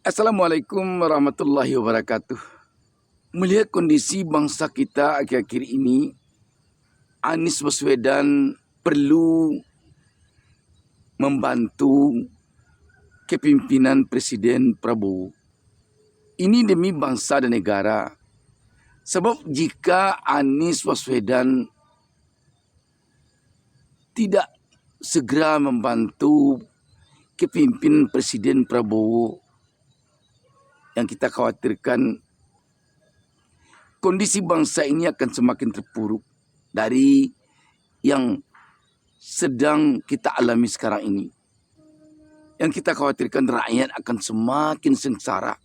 Assalamualaikum warahmatullahi wabarakatuh. Melihat kondisi bangsa kita akhir-akhir ini, Anies Baswedan perlu membantu kepimpinan Presiden Prabowo. Ini demi bangsa dan negara. Sebab jika Anies Baswedan tidak segera membantu kepimpinan Presiden Prabowo, yang kita khawatirkan kondisi bangsa ini akan semakin terpuruk dari yang sedang kita alami sekarang ini. Yang kita khawatirkan rakyat akan semakin sengsara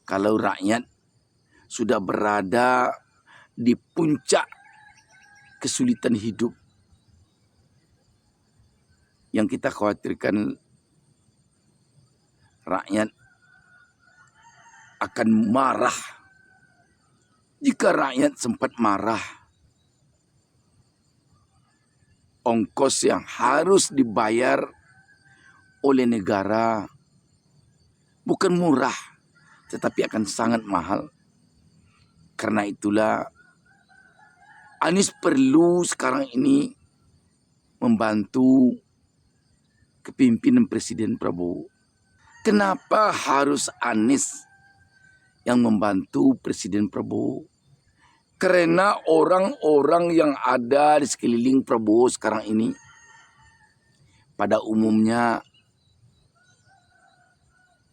kalau rakyat sudah berada di puncak kesulitan hidup. Yang kita khawatirkan rakyat akan marah. Jika rakyat sempat marah, ongkos yang harus dibayar oleh negara bukan murah, tetapi akan sangat mahal. Karena itulah Anies perlu sekarang ini membantu kepimpinan Presiden Prabowo. Kenapa harus Anies yang membantu Presiden Prabowo? Karena orang-orang yang ada di sekeliling Prabowo sekarang ini pada umumnya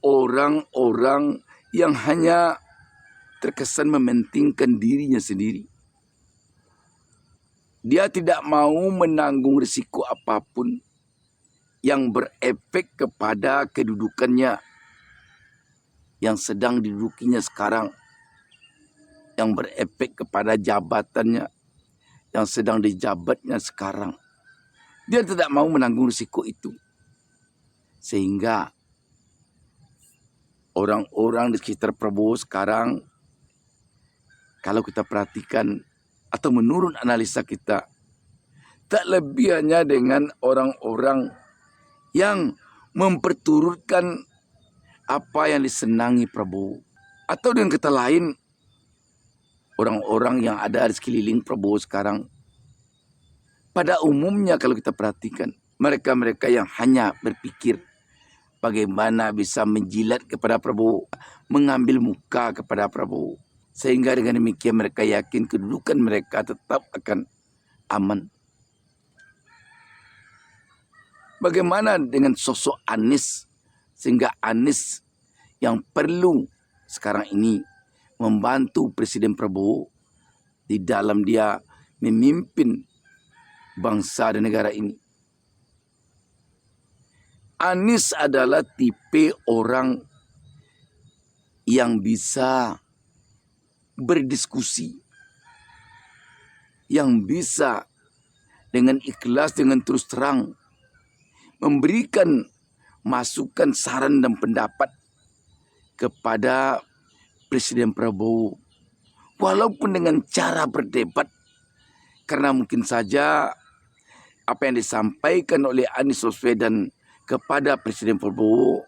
orang-orang yang hanya terkesan mementingkan dirinya sendiri. Dia tidak mau menanggung risiko apapun yang berefek kepada kedudukannya yang sedang didudukinya sekarang, yang berefek kepada jabatannya yang sedang dijabatnya sekarang. Dia tidak mau menanggung risiko itu. Sehingga orang-orang di sekitar Prabowo sekarang, kalau kita perhatikan atau menurut analisa kita, tak lebih hanya dengan orang-orang yang memperturutkan apa yang disenangi Prabowo, atau dengan kata lain, orang-orang yang ada di sekeliling Prabowo sekarang, pada umumnya kalau kita perhatikan, mereka-mereka yang hanya berpikir bagaimana bisa menjilat kepada Prabowo, mengambil muka kepada Prabowo. Sehingga dengan demikian mereka yakin kedudukan mereka tetap akan aman. Bagaimana dengan sosok Anies? Sehingga Anies yang perlu sekarang ini membantu Presiden Prabowo di dalam dia memimpin bangsa dan negara ini. Anies adalah tipe orang yang bisa berdiskusi, yang bisa dengan ikhlas, dengan terus terang memberikan masukan, saran dan pendapat kepada Presiden Prabowo, walaupun dengan cara berdebat. Karena mungkin saja apa yang disampaikan oleh Anies Baswedan kepada Presiden Prabowo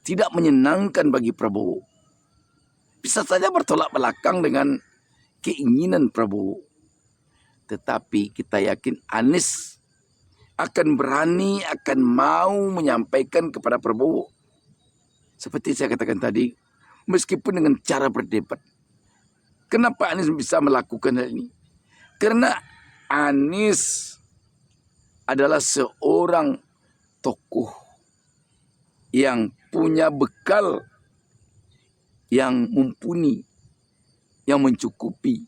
tidak menyenangkan bagi Prabowo. Bisa saja bertolak belakang dengan keinginan Prabowo. Tetapi kita yakin Anies akan berani, akan mau menyampaikan kepada Prabowo. Seperti saya katakan tadi, meskipun dengan cara berdebat. Kenapa Anies bisa melakukan hal ini? Karena Anies adalah seorang tokoh yang punya bekal yang mumpuni, yang mencukupi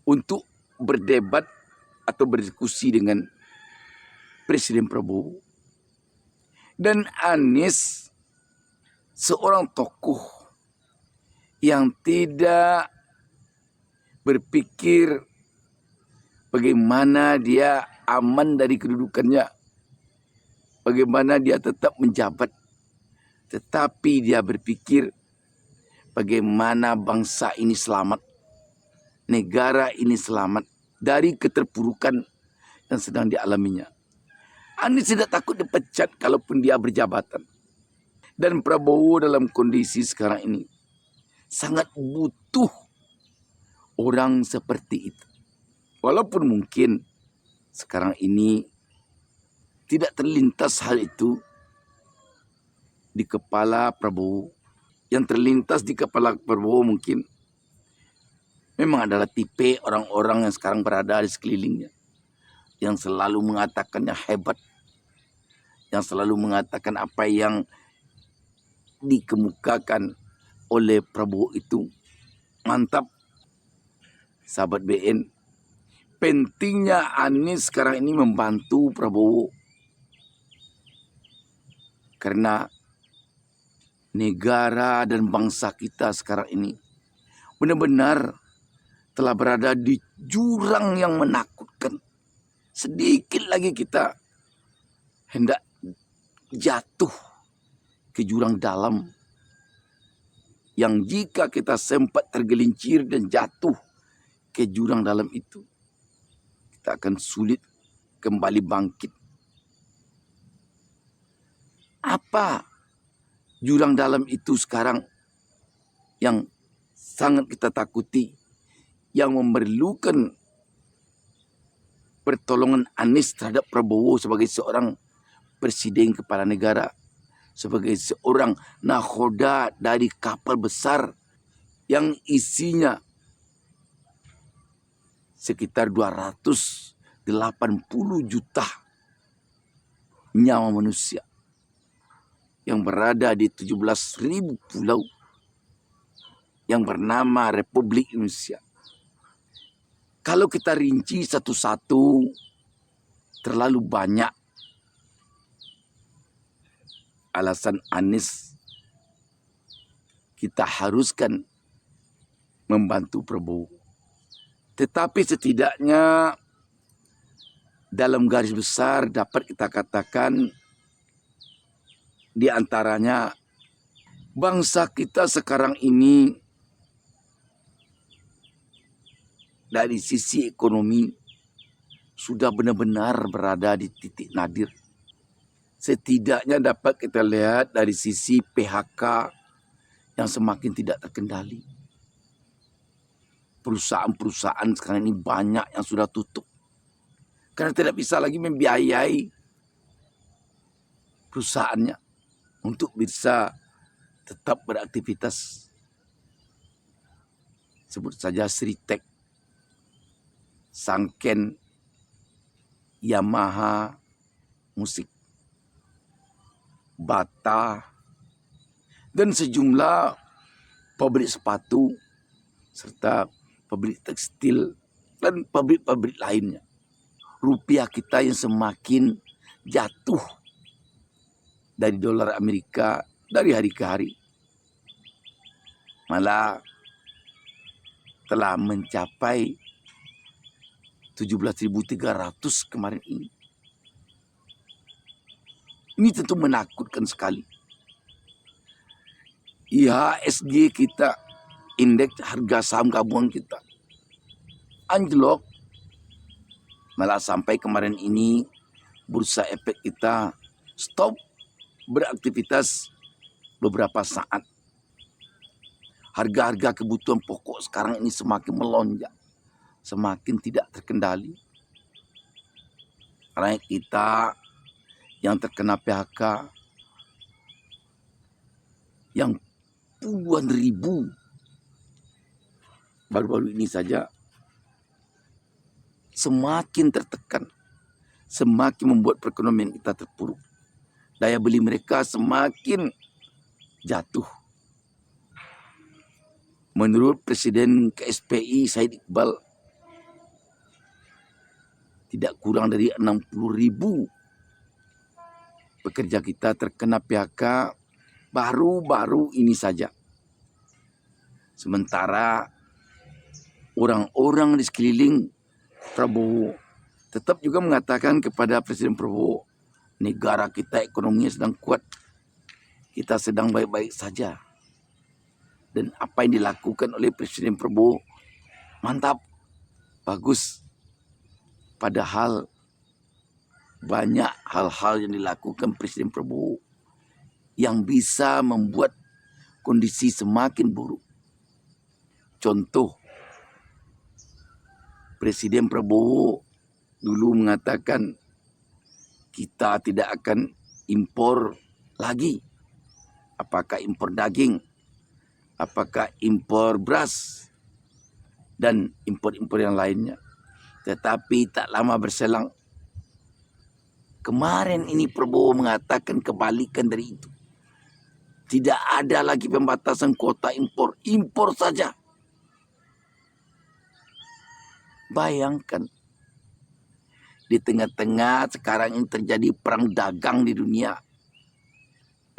untuk berdebat atau berdiskusi dengan Presiden Prabowo. Dan Anies seorang tokoh yang tidak berpikir bagaimana dia aman dari kedudukannya, bagaimana dia tetap menjabat, tetapi dia berpikir bagaimana bangsa ini selamat, negara ini selamat dari keterpurukan yang sedang dialaminya. Anies tidak takut dipecat kalaupun dia berjabatan. Dan Prabowo dalam kondisi sekarang ini sangat butuh orang seperti itu. Walaupun mungkin sekarang ini tidak terlintas hal itu di kepala Prabowo. Yang terlintas di kepala Prabowo mungkin memang adalah tipe orang-orang yang sekarang berada di sekelilingnya, yang selalu mengatakannya hebat, yang selalu mengatakan apa yang dikemukakan oleh Prabowo itu mantap. Sahabat BN, pentingnya Anies sekarang ini membantu Prabowo, karena negara dan bangsa kita sekarang ini benar-benar telah berada di jurang yang menakutkan. Sedikit lagi kita hendak jatuh ke jurang dalam, yang jika kita sempat tergelincir dan jatuh ke jurang dalam itu, kita akan sulit kembali bangkit. Apa jurang dalam itu sekarang yang sangat kita takuti, yang memerlukan pertolongan Anies terhadap Prabowo sebagai seorang presiden kepala negara, sebagai seorang nakhoda dari kapal besar yang isinya sekitar 280 juta nyawa manusia yang berada di 17.000 pulau yang bernama Republik Indonesia. Kalau kita rinci satu-satu, terlalu banyak alasan Anies kita haruskan membantu Prabowo. Tetapi setidaknya dalam garis besar dapat kita katakan, di antaranya bangsa kita sekarang ini dari sisi ekonomi sudah benar-benar berada di titik nadir. Setidaknya dapat kita lihat dari sisi PHK yang semakin tidak terkendali. Perusahaan-perusahaan sekarang ini banyak yang sudah tutup karena tidak bisa lagi membiayai perusahaannya untuk bisa tetap beraktivitas. Sebut saja Sritek, Sangken, Yamaha Musik, Bata, dan sejumlah pabrik sepatu, serta pabrik tekstil, dan pabrik-pabrik lainnya. Rupiah kita yang semakin jatuh dari dolar Amerika dari hari ke hari, malah telah mencapai 17.300 kemarin ini. Ini tentu menakutkan sekali. IHSG kita, indeks harga saham gabungan kita, anjlok. Malah sampai kemarin ini bursa efek kita stop beraktivitas beberapa saat. Harga-harga kebutuhan pokok sekarang ini semakin melonjak, semakin tidak terkendali. Rakyat kita yang terkena PHK, yang puluhan ribu baru-baru ini saja, semakin tertekan, semakin membuat perekonomian kita terpuruk. Daya beli mereka semakin jatuh. Menurut Presiden KSPI Said Iqbal, tidak kurang dari 60.000 pekerja kita terkena PHK baru-baru ini saja. Sementara orang-orang di sekeliling Prabowo tetap juga mengatakan kepada Presiden Prabowo, negara kita ekonominya sedang kuat, kita sedang baik-baik saja. Dan apa yang dilakukan oleh Presiden Prabowo mantap, bagus. Padahal banyak hal-hal yang dilakukan Presiden Prabowo yang bisa membuat kondisi semakin buruk. Contoh, Presiden Prabowo dulu mengatakan kita tidak akan impor lagi. Apakah impor daging, apakah impor beras, dan impor-impor yang lainnya. Tetapi tak lama berselang, kemarin ini Prabowo mengatakan kebalikan dari itu. Tidak ada lagi pembatasan kuota impor, impor saja. Bayangkan, di tengah-tengah sekarang ini terjadi perang dagang di dunia.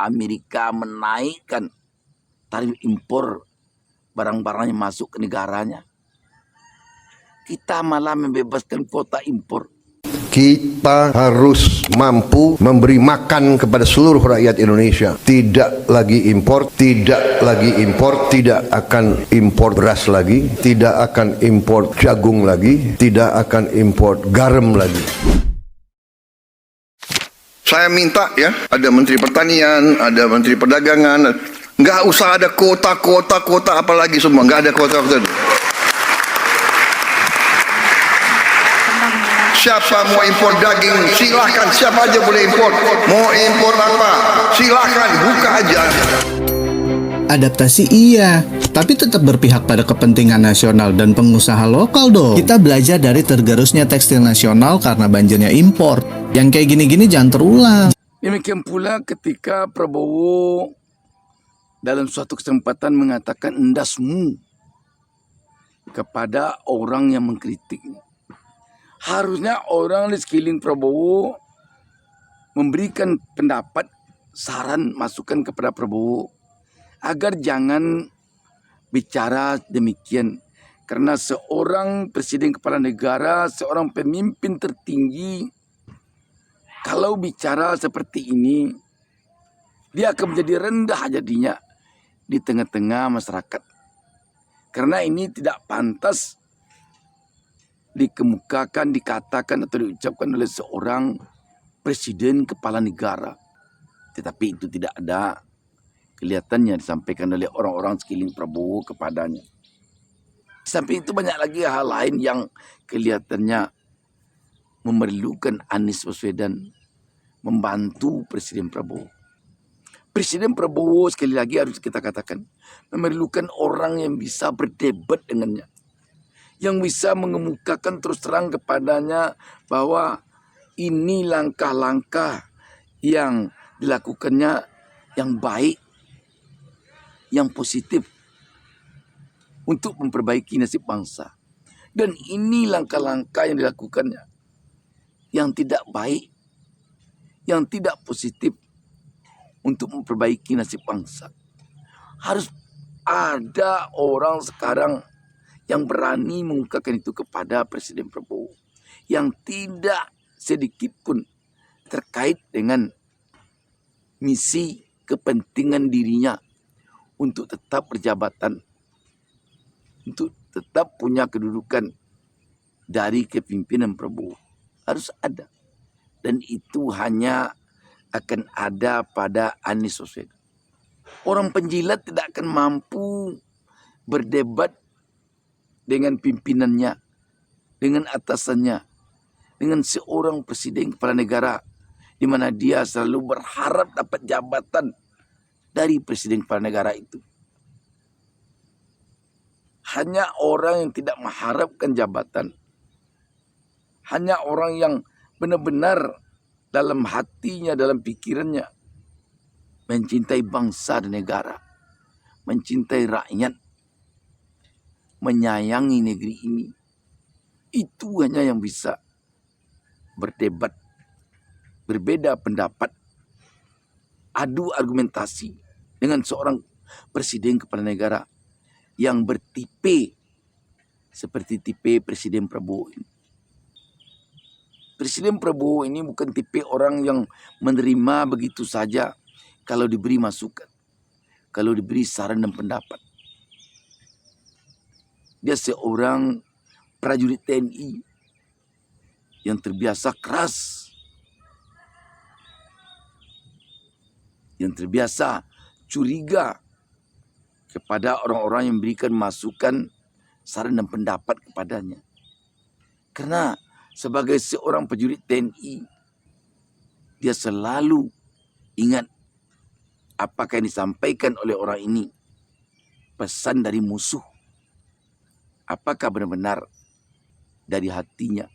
Amerika menaikkan tarif impor barang-barang yang masuk ke negaranya. Kita malah membebaskan kuota impor. Kita harus mampu memberi makan kepada seluruh rakyat Indonesia. Tidak lagi impor, tidak lagi impor, tidak akan impor beras lagi, tidak akan impor jagung lagi, tidak akan impor garam lagi. Saya minta ya, ada Menteri Pertanian, ada Menteri Perdagangan, nggak usah ada kuota apalagi semua, nggak ada kuota. Siapa mau impor daging, silahkan, siapa aja boleh impor. Mau impor apa, silahkan, buka aja. Adaptasi iya, tapi tetap berpihak pada kepentingan nasional dan pengusaha lokal dong. Kita belajar dari tergerusnya tekstil nasional karena banjirnya impor. Yang kayak gini-gini jangan terulang. Demikian pula ketika Prabowo dalam suatu kesempatan mengatakan endasmu kepada orang yang mengkritiknya. Harusnya orang di sekeliling Prabowo memberikan pendapat, saran, masukan kepada Prabowo agar jangan bicara demikian. Karena seorang presiden kepala negara, seorang pemimpin tertinggi, kalau bicara seperti ini, dia akan menjadi rendah jadinya di tengah-tengah masyarakat. Karena ini tidak pantas dikemukakan, dikatakan atau diucapkan oleh seorang presiden kepala negara. Tetapi itu tidak ada kelihatannya disampaikan oleh orang-orang sekeliling Prabowo kepadanya. Sampai itu banyak lagi hal lain yang kelihatannya memerlukan Anies Baswedan membantu Presiden Prabowo. Presiden Prabowo sekali lagi harus kita katakan memerlukan orang yang bisa berdebat dengannya, yang bisa mengemukakan terus terang kepadanya bahwa ini langkah-langkah yang dilakukannya yang baik, yang positif untuk memperbaiki nasib bangsa. Dan ini langkah-langkah yang dilakukannya yang tidak baik, yang tidak positif untuk memperbaiki nasib bangsa. Harus ada orang sekarang yang berani mengungkapkan itu kepada Presiden Prabowo, yang tidak sedikit pun terkait dengan misi kepentingan dirinya untuk tetap berjabatan, untuk tetap punya kedudukan dari kepimpinan Prabowo. Harus ada. Dan itu hanya akan ada pada Anies Baswedan. Orang penjilat tidak akan mampu berdebat dengan pimpinannya, dengan atasannya, dengan seorang presiden kepala negara, di mana dia selalu berharap dapat jabatan dari presiden kepala negara itu. Hanya orang yang tidak mengharapkan jabatan, hanya orang yang benar-benar dalam hatinya, dalam pikirannya mencintai bangsa dan negara, mencintai rakyat, menyayangi negeri ini, itu hanya yang bisa berdebat, berbeda pendapat, adu argumentasi dengan seorang presiden kepala negara yang bertipe seperti tipe Presiden Prabowo ini. Presiden Prabowo ini bukan tipe orang yang menerima begitu saja kalau diberi masukan, kalau diberi saran dan pendapat. Dia seorang prajurit TNI yang terbiasa keras, yang terbiasa curiga kepada orang-orang yang memberikan masukan, saran dan pendapat kepadanya. Karena sebagai seorang prajurit TNI, dia selalu ingat apakah yang disampaikan oleh orang ini pesan dari musuh, apakah benar-benar dari hatinya.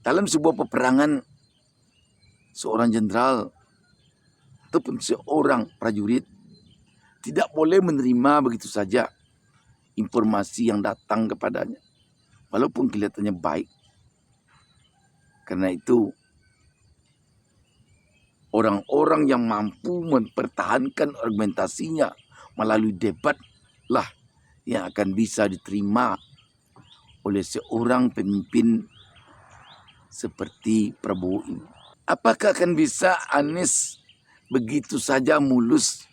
Dalam sebuah peperangan, seorang jenderal ataupun seorang prajurit tidak boleh menerima begitu saja informasi yang datang kepadanya, walaupun kelihatannya baik. Karena itu, orang-orang yang mampu mempertahankan argumentasinya melalui debat lah yang akan bisa diterima oleh seorang pemimpin seperti Prabowo ini. Apakah akan bisa Anies begitu saja mulus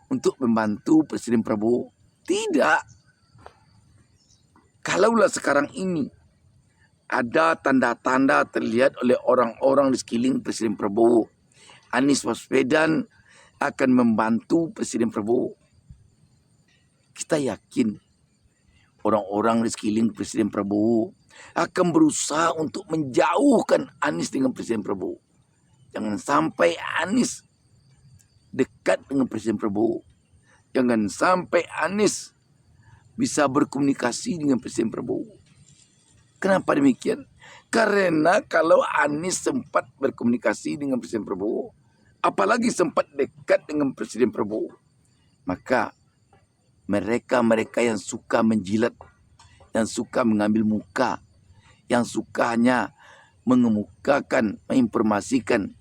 untuk membantu Presiden Prabowo? Tidak. Kalaulah sekarang ini ada tanda-tanda terlihat oleh orang-orang di sekeliling Presiden Prabowo, Anies Baswedan akan membantu Presiden Prabowo, kita yakin orang-orang di sekeliling Presiden Prabowo akan berusaha untuk menjauhkan Anies dengan Presiden Prabowo. Jangan sampai Anies dekat dengan Presiden Prabowo. Jangan sampai Anies bisa berkomunikasi dengan Presiden Prabowo. Kenapa demikian? Karena kalau Anies sempat berkomunikasi dengan Presiden Prabowo, apalagi sempat dekat dengan Presiden Prabowo, maka mereka-mereka yang suka menjilat, yang suka mengambil muka, yang suka hanya mengemukakan, menginformasikan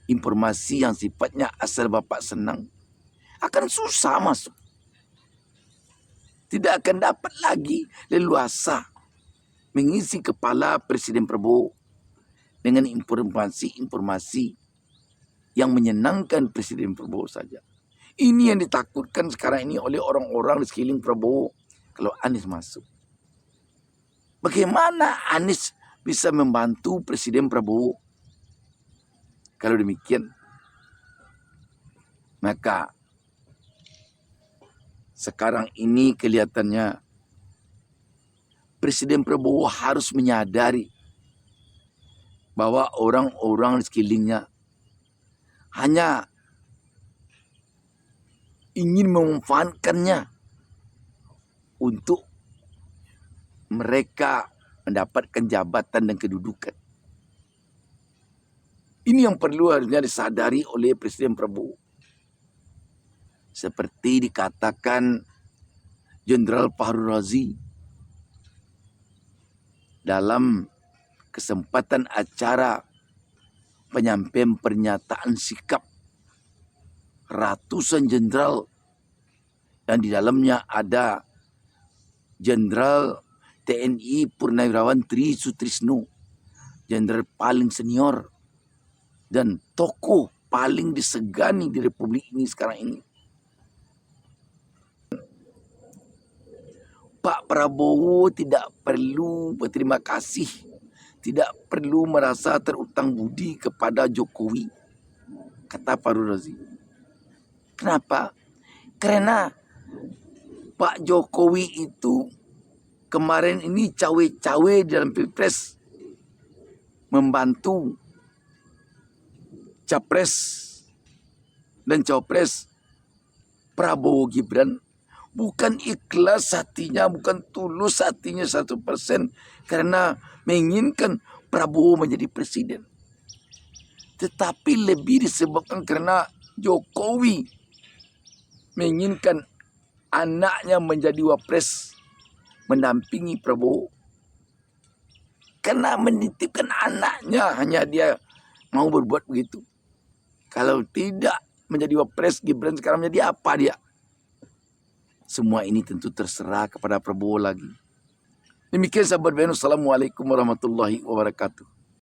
informasi yang sifatnya asal bapak senang, akan susah masuk. Tidak akan dapat lagi leluasa mengisi kepala Presiden Prabowo dengan informasi-informasi yang menyenangkan Presiden Prabowo saja. Ini yang ditakutkan sekarang ini oleh orang-orang di sekeliling Prabowo kalau Anies masuk. Bagaimana Anies bisa membantu Presiden Prabowo? Kalau demikian, maka sekarang ini kelihatannya Presiden Prabowo harus menyadari bahwa orang-orang di sekelilingnya hanya ingin memanfaatkannya untuk mereka mendapatkan jabatan dan kedudukan. Ini yang perlu harusnya disadari oleh Presiden Prabowo. Seperti dikatakan Jenderal Fahrul Razi dalam kesempatan acara penyampaian pernyataan sikap ratusan jenderal dan di dalamnya ada Jenderal TNI Purnawirawan Tri Sutrisno, jenderal paling senior dan tokoh paling disegani di Republik ini sekarang ini. Pak Prabowo tidak perlu berterima kasih, tidak perlu merasa terutang budi kepada Jokowi, kata Fahrul Razi. Kenapa? Karena Pak Jokowi itu kemarin ini cawe-cawe dalam Pilpres membantu Capres dan Cawapres Prabowo Gibran, bukan ikhlas hatinya, bukan tulus hatinya 100% karena menginginkan Prabowo menjadi presiden, tetapi lebih disebabkan karena Jokowi menginginkan anaknya menjadi wapres mendampingi Prabowo. Karena menitipkan anaknya, hanya dia mau berbuat begitu. Kalau tidak menjadi wapres, Gibran sekarang menjadi apa dia? Semua ini tentu terserah kepada Prabowo lagi. Demikian sahabat Venus. Assalamualaikum warahmatullahi wabarakatuh.